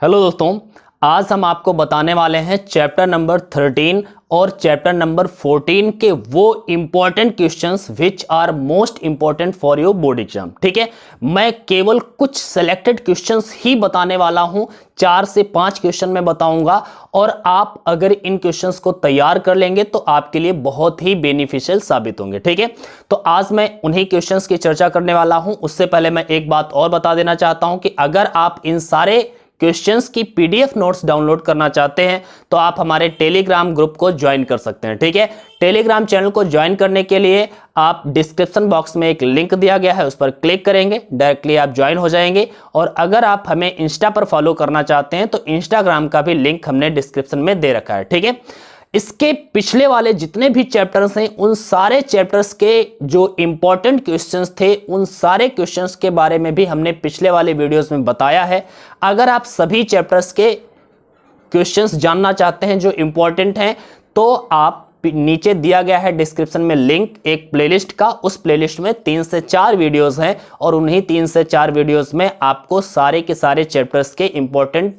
Hello दोस्तों, आज हम आपको बताने वाले हैं चैप्टर नंबर 13 और चैप्टर नंबर 14 के वो important questions which are most important for your board exam. ठीक है, मैं केवल कुछ सेलेक्टेड क्वेश्चंस ही बताने वाला हूं, 4 से 5 क्वेश्चन मैं बताऊंगा और आप अगर इन क्वेश्चंस को तैयार कर लेंगे तो आपके लिए बहुत ही बेनिफिशियल साबित होंगे। ठीक है, तो आज मैं उन्हीं क्वेश्चंस की चर्चा करने वाला हूं। उससे पहले मैं एक बात और बता देना चाहता हूं कि अगर आप इन सारे क्वेश्चंस की पीडीएफ नोट्स डाउनलोड करना चाहते हैं तो आप हमारे टेलीग्राम ग्रुप को ज्वाइन कर सकते हैं। ठीक है, टेलीग्राम चैनल को ज्वाइन करने के लिए आप डिस्क्रिप्शन बॉक्स में एक लिंक दिया गया है, उस पर क्लिक करेंगे, डायरेक्टली आप ज्वाइन हो जाएंगे। और अगर आप हमें इंस्टा पर फॉलो करना चाहते हैं तो इंस्टाग्राम का भी लिंक हमने डिस्क्रिप्शन में दे रखा है। ठीक है, इसके पिछले वाले जितने भी चैप्टर्स हैं उन सारे चैप्टर्स के जो इंपॉर्टेंट क्वेश्चंस थे उन सारे क्वेश्चंस के बारे में भी हमने पिछले वाले वीडियोस में बताया है। अगर आप सभी चैप्टर्स के क्वेश्चंस जानना चाहते हैं जो इंपॉर्टेंट हैं तो आप नीचे दिया गया है डिस्क्रिप्शन में लिंक एक प्लेलिस्ट का, उस प्लेलिस्ट में 3 से 4 वीडियोस हैं और उन्हीं 3 से 4 वीडियोस में आपको सारे के सारे चैप्टर्स के इंपॉर्टेंट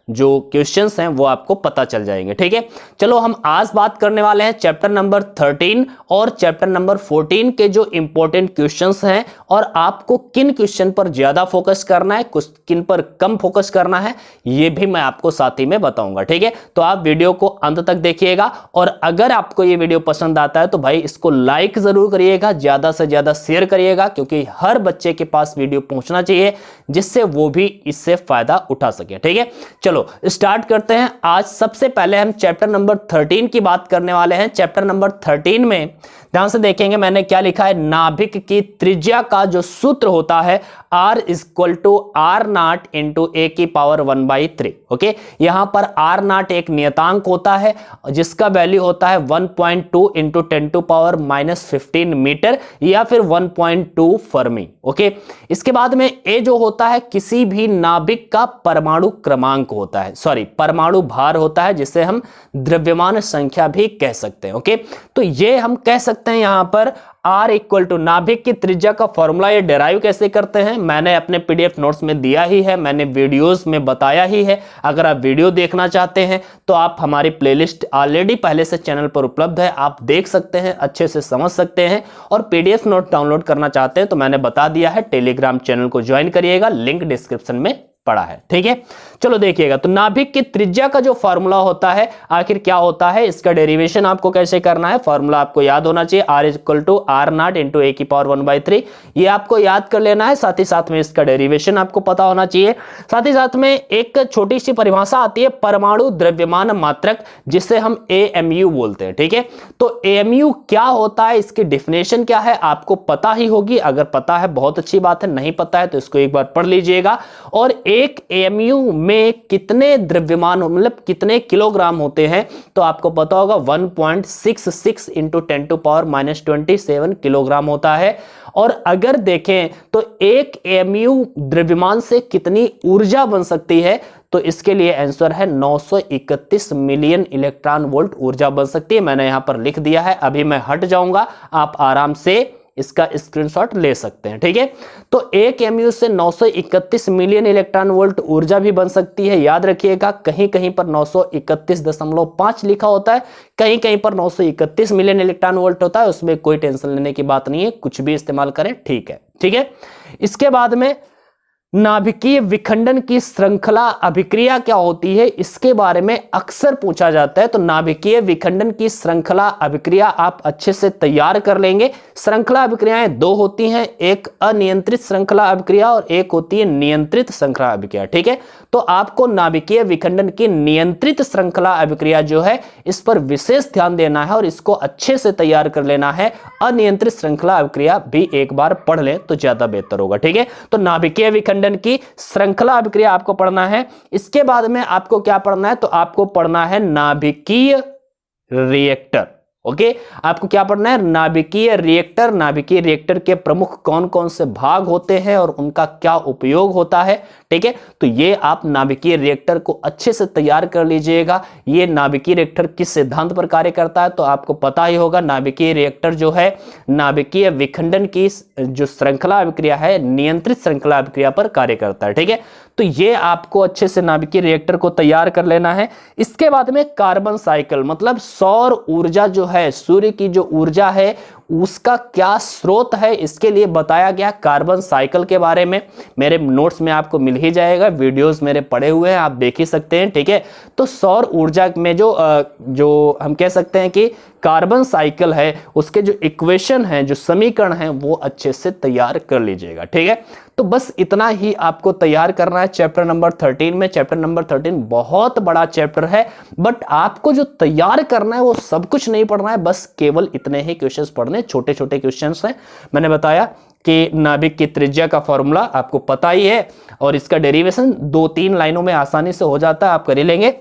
जो क्वेश्चंस हैं वो आपको पता चल जाएंगे। ठीक है, चलो हम आज बात करने वाले हैं चैप्टर नंबर 13 और चैप्टर नंबर 14 के जो इंपॉर्टेंट क्वेश्चंस हैं और आपको किन क्वेश्चन पर ज्यादा फोकस करना है, कुछ किन पर कम फोकस करना है, ये भी मैं आपको साथ ही में बताऊंगा। ठीक है, तो आप वीडियो को अंत तक देखिएगा और अगर आपको ये वीडियो पसंद आता है तो भाई इसको लाइक जरूर करिएगा, ज्यादा से ज्यादा शेयर करिएगा, क्योंकि हर बच्चे के पास वीडियो पहुंचना चाहिए जिससे वो भी इससे फायदा उठा सके। ठीक है, चलो स्टार्ट करते हैं। आज सबसे पहले हम चैप्टर नंबर 13 की बात करने वाले हैं। चैप्टर नंबर 13 में ध्यान से देखेंगे मैंने क्या लिखा है, नाभिक की त्रिज्या का जो सूत्र होता है R equal to R naught into A की पावर 1/3। ओके, यहां पर आर नॉट एक नियतांक होता है जिसका वैल्यू होता है 1.2 इंटू 10⁻⁻15 मीटर या फिर 1.2 फर्मी। ओके, इसके बाद में ए जो होता है किसी भी नाभिक का परमाणु क्रमांक होता है, सॉरी परमाणु भार होता है, जिसे हम द्रव्यमान संख्या भी कह सकते हैं। ओके, तो ये हम कह सकते हैं यहां पर R इक्वल टू नाभिक की त्रिज्या का फॉर्मूला ये डेराइव कैसे करते हैं मैंने अपने पीडीएफ नोट्स में दिया ही है, मैंने वीडियोस में बताया ही है। अगर आप वीडियो देखना चाहते हैं तो आप हमारी प्लेलिस्ट ऑलरेडी पहले से चैनल पर उपलब्ध है, आप देख सकते हैं, अच्छे से समझ सकते हैं। और पीडीएफ नोट डाउनलोड करना चाहते हैं तो मैंने बता दिया है, टेलीग्राम चैनल को ज्वाइन करिएगा, लिंक डिस्क्रिप्शन में पड़ा है। ठीक है, चलो देखिएगा, तो नाभिक की त्रिज्या का जो फार्मूला होता है आखिर क्या होता है, इसका डेरिवेशन आपको कैसे करना है, फार्मूला आपको याद होना चाहिए, R equal to R naught into A की पावर 1/3। ये आपको याद कर लेना है, साथ ही साथ में इसका डेरिवेशन आपको पता होना चाहिए। साथ ही साथ में एक छोटी सी परिभाषा आती है परमाणु द्रव्यमान मात्रक, जिसे हम AMU बोलते हैं। ठीक है, तो AMU क्या होता है, इसकी डिफिनेशन क्या है आपको पता ही होगी, अगर पता है बहुत अच्छी बात है, नहीं पता है तो इसको एक बार पढ़ लीजिएगा। और एक AMU में कितने द्रव्यमान मतलब कितने किलोग्राम होते हैं तो आपको पता होगा 1.66 इंटू 10⁻⁻27 किलोग्राम होता है। और अगर देखें तो एक AMU द्रव्यमान से कितनी ऊर्जा बन सकती है तो इसके लिए आंसर है 931 मिलियन इलेक्ट्रॉन वोल्ट ऊर्जा बन सकती है। मैंने यहां पर लिख दिया है, अभी मैं हट जाऊंगा, आप आराम से इसका स्क्रीनशॉट ले सकते हैं। ठीक है, तो एक AMU से 931 मिलियन इलेक्ट्रॉन वोल्ट ऊर्जा भी बन सकती है। याद रखिएगा, कहीं कहीं पर 931.5 लिखा होता है, कहीं कहीं पर 931 मिलियन इलेक्ट्रॉन वोल्ट होता है, उसमें कोई टेंशन लेने की बात नहीं है, कुछ भी इस्तेमाल करें, ठीक है। ठीक है, इसके बाद में नाभिकीय विखंडन की श्रृंखला अभिक्रिया क्या होती है, इसके बारे में अक्सर पूछा जाता है। तो नाभिकीय विखंडन की श्रृंखला अभिक्रिया आप अच्छे से तैयार कर लेंगे। श्रृंखला अभिक्रियाएं 2 होती हैं, एक अनियंत्रित श्रृंखला अभिक्रिया और एक होती है नियंत्रित श्रृंखला अभिक्रिया। ठीक है, तो आपको नाभिकीय विखंडन की नियंत्रित श्रृंखला अभिक्रिया जो है इस पर विशेष ध्यान देना है और इसको अच्छे से तैयार कर लेना है। अनियंत्रित श्रृंखला अभिक्रिया भी एक बार पढ़ लें तो ज्यादा बेहतर होगा। ठीक है, तो नाभिकीय विखंडन की श्रृंखला अभिक्रिया आपको पढ़ना है। इसके बाद में आपको क्या पढ़ना है, तो आपको पढ़ना है नाभिकीय रिएक्टर। ओके, आपको क्या पढ़ना है, नाभिकीय रिएक्टर। नाभिकीय रिएक्टर के प्रमुख कौन कौन से भाग होते हैं और उनका क्या उपयोग होता है। ठीक है। तो ये आप नाभिकीय रिएक्टर को अच्छे से तैयार कर लीजिएगा। ये नाभिकीय रिएक्टर किस सिद्धांत पर कार्य करता है तो आपको पता ही होगा। नाभिकीय रिएक्टर जो है नाभिकीय विखंडन की जो श्रृंखला अभिक्रिया है, नियंत्रित श्रृंखला अभिक्रिया पर कार्य करता है, ठीक है। तो ये आपको अच्छे से नाभिकीय रिएक्टर को तैयार कर लेना है। इसके बाद में कार्बन साइकिल, मतलब सौर ऊर्जा जो है, सूर्य की जो ऊर्जा है उसका क्या स्रोत है, इसके लिए बताया गया कार्बन साइकिल के बारे में। मेरे नोट्स में आपको मिल ही जाएगा, वीडियोस मेरे पड़े हुए हैं, आप देख ही सकते हैं, ठीक है। तो सौर ऊर्जा में जो हम कह सकते हैं कि कार्बन साइकिल है, उसके जो इक्वेशन है, जो समीकरण है, वो अच्छे से तैयार कर लीजिएगा, ठीक है। तो बस इतना ही आपको तैयार करना है चैप्टर नंबर 13 में। चैप्टर नंबर 13 बहुत बड़ा चैप्टर है, बट आपको जो तैयार करना है वो सब कुछ नहीं पढ़ना है, बस केवल इतने ही क्वेश्चंस पढ़ने, छोटे छोटे क्वेश्चंस हैं। मैंने बताया कि नाभिक की त्रिज्या का फॉर्मूला आपको पता ही है और इसका डेरिवेशन 2-3 लाइनों में आसानी से हो जाता है, आप कर ही लेंगे।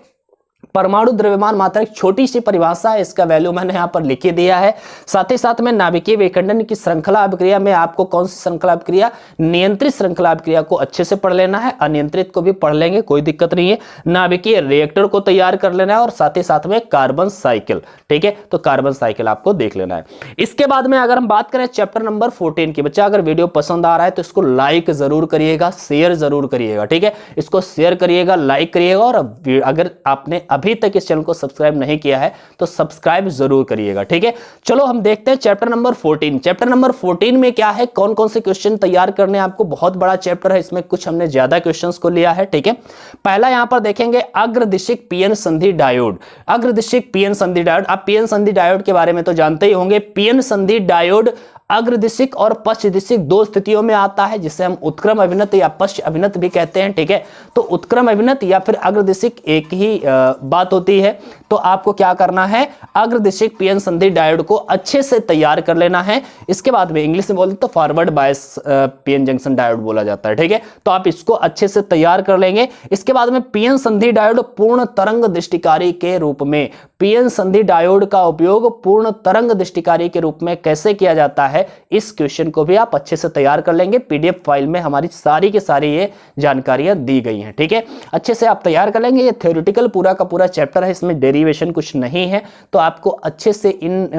परमाणु द्रव्यमान मात्रा एक छोटी सी परिभाषा है, इसका वैल्यू मैंने यहां पर लिख दिया है। साथ ही साथ में नाभिकीय विखंडन की श्रृंखला अभिक्रिया में आपको कौन सी श्रृंखला अभिक्रिया, नियंत्रित श्रृंखला अभिक्रिया को अच्छे से पढ़ लेना है, अनियंत्रित को भी पढ़ लेंगे, कोई दिक्कत नहीं है। नाभिकीय रिएक्टर को तैयार कर लेना है और साथ ही साथ में कार्बन साइकिल, ठीक है। तो कार्बन साइकिल आपको देख लेना है। इसके बाद में अगर हम बात करें चैप्टर नंबर 14 की, बच्चा अगर वीडियो पसंद आ रहा है तो इसको लाइक जरूर करिएगा, शेयर जरूर करिएगा, ठीक है। इसको शेयर करिएगा, लाइक करिएगा और अगर आपने अभी तक इस चैनल को सब्सक्राइब नहीं किया है तो सब्सक्राइब जरूर करिएगा, ठीक है। चलो हम देखते हैं चैप्टर नंबर 14। चैप्टर नंबर 14 में क्या है, कौन कौन से क्वेश्चन तैयार करने हैं आपको। बहुत बड़ा चैप्टर है, इसमें कुछ हमने ज्यादा क्वेश्चंस को लिया है, ठीक है। पहला यहां पर देखेंगे अग्रदिशिक पीएन संधि डायोड। अग्रदिशिक पीएन संधि डायोड, आप पीएन संधि डायोड के बारे में तो जानते ही होंगे। पीएन संधि डायोड अग्रदिशिक और पश्चदिशिक दो स्थितियों में आता है, जिसे हम उत्क्रम अभिनत या पश्च अभिनत भी कहते हैं, ठीक है। तो उत्क्रम अभिनत या फिर अग्रदिशिक एक ही बात होती है। तो आपको क्या करना है, अग्रदिशिक पीएन संधि डायोड को अच्छे से तैयार कर लेना है। इसके बाद में इंग्लिश में बोलते तो forward bias PN junction diode बोला जाता है, ठीक है। तो आप इसको अच्छे से तैयार कर लेंगे। इसके बाद में पीएन संधि डायोड पूर्ण तरंग दृष्टिकारी के रूप में, पीएन संधि डायोड का उपयोग पूर्ण तरंग दृष्टिकारी के रूप में कैसे किया जाता है, इस क्वेश्चन को भी आप अच्छे से तैयार कर लेंगे। पीडीएफ फाइल में हमारी सारी की सारी ये जानकारियां दी गई हैं, ठीक है। अच्छे से आप तैयार कर लेंगे। ये थ्योरेटिकल पूरा का पूरा चैप्टर है, इसमें डेरिवेशन कुछ नहीं है, तो आपको अच्छे से इन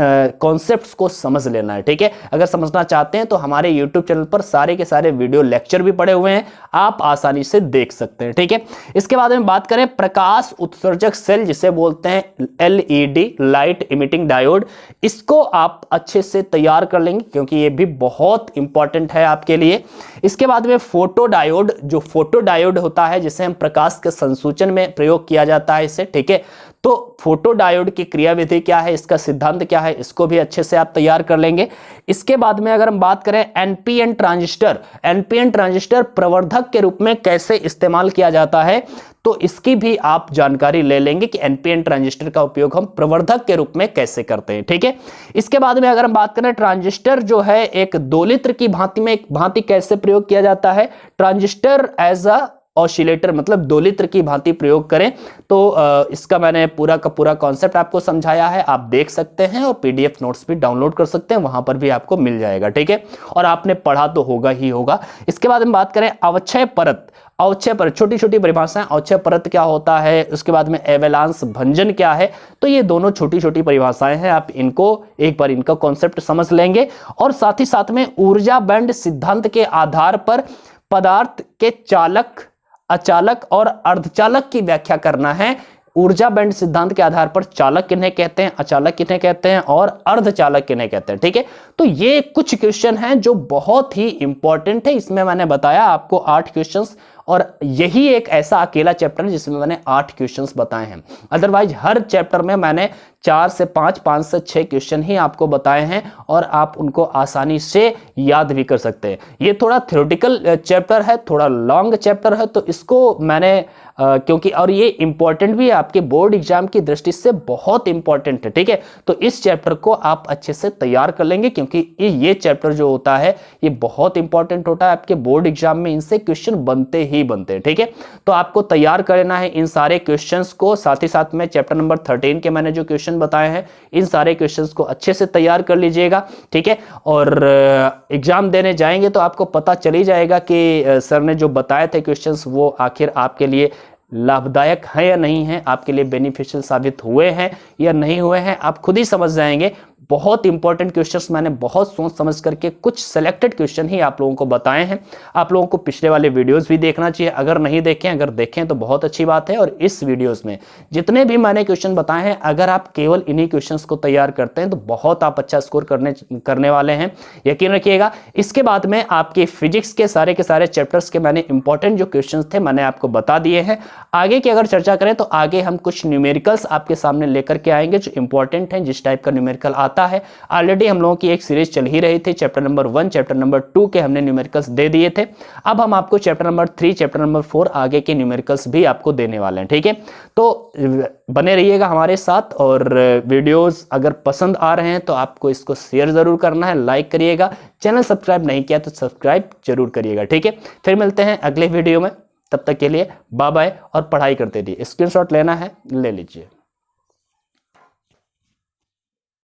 कॉन्सेप्ट्स को समझ लेना है, ठीक है। अगर समझना चाहते हैं तो हमारे यूट्यूब चैनल पर सारे के सारे वीडियो लेक्चर भी पड़े हुए हैं, आप आसानी से देख सकते हैं, ठीक है। इसके बाद में बात करें प्रकाश उत्सर्जक सेल, जिसे बोलते हैं एलईडी, लाइट इमिटिंग डायोड, इसको आप अच्छे से तैयार कर लेंगे क्योंकि ये भी बहुत इंपॉर्टेंट है आपके लिए। इसके बाद में फोटो डायोड, जो फोटो डायोड होता है जिसे हम प्रकाश के संसूचन में प्रयोग किया जाता है इसे, ठीक है। तो फोटो डायोड की क्रियाविधि क्या है, इसका सिद्धांत क्या है, इसको भी अच्छे से आप तैयार कर लेंगे। इसके बाद में अगर हम बात करें एनपीएन ट्रांजिस्टर, एनपीएन ट्रांजिस्टर प्रवर्धक के रूप में कैसे इस्तेमाल किया जाता है, तो इसकी भी आप जानकारी ले लेंगे कि एनपीएन ट्रांजिस्टर का उपयोग हम प्रवर्धक के रूप में कैसे करते हैं, ठीक है। इसके बाद में अगर हम बात करें ट्रांजिस्टर जो है एक दोलित्र की भांति कैसे प्रयोग किया जाता है, ट्रांजिस्टर एज अ ऑसिलेटर, मतलब दोलित्र की भांति प्रयोग करें, तो इसका मैंने पूरा का पूरा कॉन्सेप्ट आपको समझाया है, आप देख सकते हैं और पीडीएफ नोट्स भी डाउनलोड कर सकते हैं, वहां पर भी आपको मिल जाएगा, ठीक है। और आपने पढ़ा तो होगा ही होगा। इसके बाद हम बात करें अवक्षय परत, अवक्षय परत, छोटी छोटी परिभाषाएं, अवक्षय परत क्या होता है, उसके बाद में एवेलांस भंजन क्या है, तो ये दोनों छोटी छोटी परिभाषाएं हैं, आप इनको एक बार इनका कॉन्सेप्ट समझ लेंगे। और साथ ही साथ में ऊर्जा बैंड सिद्धांत के आधार पर पदार्थ के चालक, अचालक और अर्धचालक की व्याख्या करना है। ऊर्जा बैंड सिद्धांत के आधार पर चालक किन्हें कहते हैं, अचालक किन्हें कहते हैं और अर्धचालक किन्हें कहते हैं, ठीक है। तो ये कुछ क्वेश्चन हैं जो बहुत ही इंपॉर्टेंट है। इसमें मैंने बताया आपको 8 क्वेश्चंस, और यही एक ऐसा अकेला चैप्टर है जिसमें मैंने 8 क्वेश्चंस बताए हैं। अदरवाइज हर चैप्टर में मैंने 4 से 5, 5 से 6 क्वेश्चन ही आपको बताए हैं और आप उनको आसानी से याद भी कर सकते हैं। ये थोड़ा थ्योरेटिकल चैप्टर है, थोड़ा लॉन्ग चैप्टर है, तो इसको मैंने क्योंकि और ये इंपॉर्टेंट भी है आपके बोर्ड एग्जाम की दृष्टि से, बहुत इंपॉर्टेंट है, ठीक है। तो इस चैप्टर को आप अच्छे से तैयार कर लेंगे क्योंकि ये चैप्टर जो होता है ये बहुत इंपॉर्टेंट होता है आपके बोर्ड एग्जाम में, इनसे क्वेश्चन बनते ही बनते हैं, ठीक है। तो आपको तैयार करना है इन सारे क्वेश्चंस को। साथ ही साथ में चैप्टर नंबर 13 के मैंने जो क्वेश्चन क्वेश्चन बताए हैं, इन सारे क्वेश्चंस को अच्छे से तैयार कर लीजिएगा, ठीक है। और एग्जाम देने जाएंगे तो आपको पता चल ही जाएगा कि सर ने जो बताए थे क्वेश्चंस वो आखिर आपके लिए लाभदायक है या नहीं है, आपके लिए बेनिफिशियल साबित हुए हैं या नहीं हुए हैं, आप खुद ही समझ जाएंगे। बहुत इंपॉर्टेंट क्वेश्चंस मैंने बहुत सोच समझ करके कुछ सिलेक्टेड क्वेश्चन ही आप लोगों को बताए हैं। आप लोगों को पिछले वाले वीडियोस भी देखना चाहिए, अगर नहीं देखें, अगर देखें तो बहुत अच्छी बात है। और इस वीडियोस में जितने भी मैंने क्वेश्चन बताए हैं, अगर आप केवल इन्हीं क्वेश्चंस को तैयार करते हैं तो बहुत आप अच्छा स्कोर करने वाले हैं, यकीन रखिएगा। इसके बाद में आपके फिजिक्स के सारे चैप्टर्स के मैंने इंपॉर्टेंट जो क्वेश्चन थे मैंने आपको बता दिए हैं। आगे की अगर चर्चा करें तो आगे हम कुछ न्यूमेरिकल्स आपके सामने लेकर के आएंगे जो इंपॉर्टेंट हैं, जिस टाइप का न्यूमेरिकल आता है। ऑलरेडी हम लोगों की एक सीरीज चल ही रही थी, चैप्टर नंबर 1 चैप्टर नंबर 2 के हमने न्यूमेरिकल्स दे दिए थे। अब हम आपको चैप्टर नंबर 3 चैप्टर नंबर 4 आगे के न्यूमेरिकल्स भी आपको देने वाले हैं, ठीक है। तो बने रहिएगा हमारे साथ, और वीडियोस अगर पसंद आ रहे हैं तो आपको इसको शेयर जरूर करना है, लाइक करिएगा, चैनल सब्सक्राइब नहीं किया तो सब्सक्राइब जरूर करिएगा, ठीक है। फिर मिलते हैं अगले वीडियो में, तब तक के लिए बाय बाय। और पढ़ाई करते रहिए, स्क्रीनशॉट लेना है ले लीजिए।